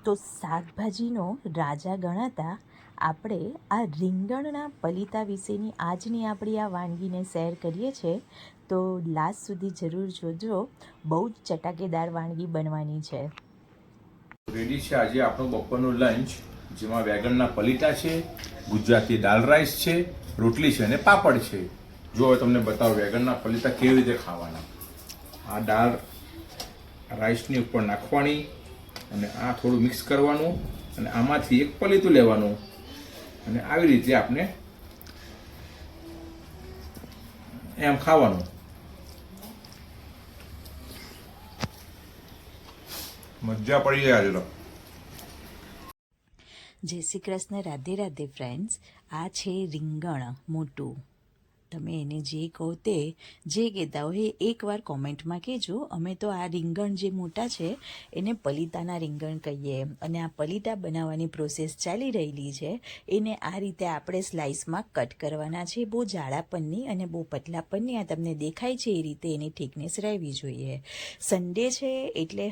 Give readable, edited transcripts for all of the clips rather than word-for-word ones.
તો શાકભાજીનો રાજા ગણાતા આપણે આ રીંગણના પલીતા વિશેની આજની આપણી આ વાનગીને શેર કરીએ છીએ. તો લાસ્ટ સુધી જરૂર જોજો, બહુ જ ચટાકેદાર વાનગી બનવાની છે. રેડી છે આજે આપણો બપોરનો લંચ, જેમાં વેગનના પલીટા છે, ગુજરાતી દાલ રાઈસ છે, રોટલી છે અને પાપડ છે. જો હવે તમને બતાવો વેગનના પલીટા કેવી રીતે ખાવાના. આ દાળ રાઈસની ઉપર નાખવાની અને આ થોડું મિક્સ કરવાનું અને આમાંથી એક પલીતું લેવાનું અને આવી રીતે આપણે એમ ખાવાનું. મજા પડી જાય આજે તો. જય શ્રી કૃષ્ણ, રાધે રાધે ફ્રેન્ડ્સ. આ છે રીંગણ મોટું, તમે એને જે કહો તે, જે કહેતા હોય એકવાર કોમેન્ટમાં કહેજો. અમે તો આ રીંગણ જે મોટા છે એને પલીતાના રીંગણ કહીએ. અને આ પલીટા બનાવવાની પ્રોસેસ ચાલી રહેલી છે. એને આ રીતે આપણે સ્લાઇસમાં કટ કરવાના છે, બહુ જાડા પનની અને બહુ પતલા પનની. આ તમને દેખાય છે એ રીતે એની થિકનેસ રહેવી જોઈએ. સન્ડે છે એટલે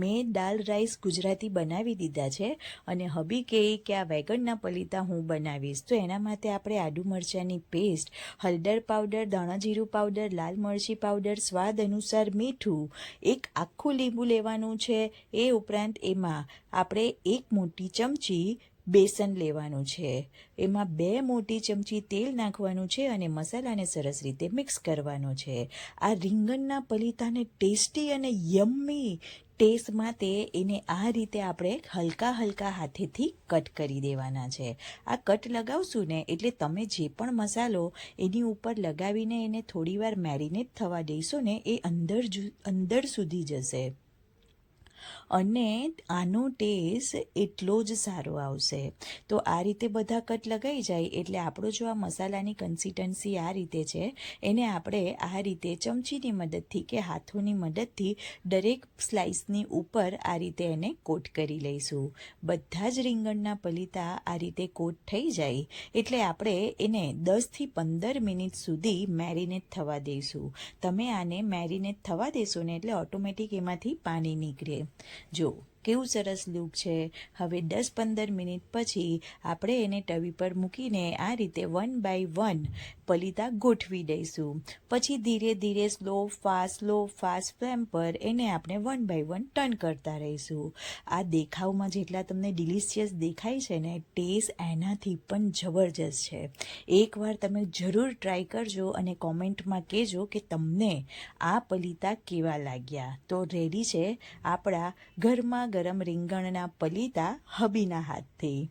મેં દાલ રાઈસ ગુજરાતી બનાવી દીધા છે અને હબી કહે કે આ વેગનના પલીતા હું બનાવીશ. તો એના માટે આપણે આદુ મરચાંની પેસ્ટ, હળદર પાવડર, ધાણા જીરું પાવડર, લાલ મરચી પાવડર, સ્વાદ અનુસાર મીઠું, એક આખું લીંબુ લેવાનું છે. એ ઉપરાંત એમાં આપણે એક મોટી ચમચી બેસન લેવાનું છે, એમાં 2 મોટી ચમચી તેલ નાખવાનું છે અને મસાલાને સરસ રીતે મિક્સ કરવાનો છે. આ રીંગણના પલીતાને ટેસ્ટી અને યમ્મી ટેસ્ટ માટે એને આ રીતે આપણે હલકા હલકા હાથેથી કટ કરી દેવાના છે. આ કટ લગાવશું ને એટલે તમે જે પણ મસાલો એની ઉપર લગાવીને એને થોડીવાર મેરિનેટ થવા દઈશો ને એ અંદર સુધી જશે અને આનો ટેસ્ટ એટલો જ સારો આવશે. તો આ રીતે બધા કટ લગાઈ જાય એટલે આપણો જો આ મસાલાની કન્સિસ્ટન્સી આ રીતે છે, એને આપણે આ રીતે ચમચીની મદદથી કે હાથોની મદદથી દરેક સ્લાઇસની ઉપર આ રીતે એને કોટ કરી લઈશું. બધા જ રીંગણના પલીતા આ રીતે કોટ થઈ જાય એટલે આપણે એને 10થી 15 મિનિટ સુધી મેરિનેટ થવા દઈશું. તમે આને મેરિનેટ થવા દેશો ને એટલે ઓટોમેટિક એમાંથી પાણી નીકળે. જો કેવું સરસ લુક છે. હવે 10-15 મિનિટ પછી આપણે એને તવી પર મૂકીને આ રીતે 1 બાય 1 પલીતા ગોઠવી દઈશું. પછી ધીરે ધીરે સ્લો ફાસ્ટ ફ્લેમ પર એને આપણે 1 બાય 1 ટર્ન કરતા રહીશું. આ દેખાવમાં જેટલા તમને ડિલિશિયસ દેખાય છે ને, ટેસ્ટ એનાથી પણ જબરજસ્ત છે. એકવાર તમે જરૂર ટ્રાય કરજો અને કોમેન્ટમાં કહેજો કે તમને આ પલીતા કેવા લાગ્યા. તો રેડી છે આપણા ગરમા ગરમ રીંગણના પલીતા હબીના હાથથી.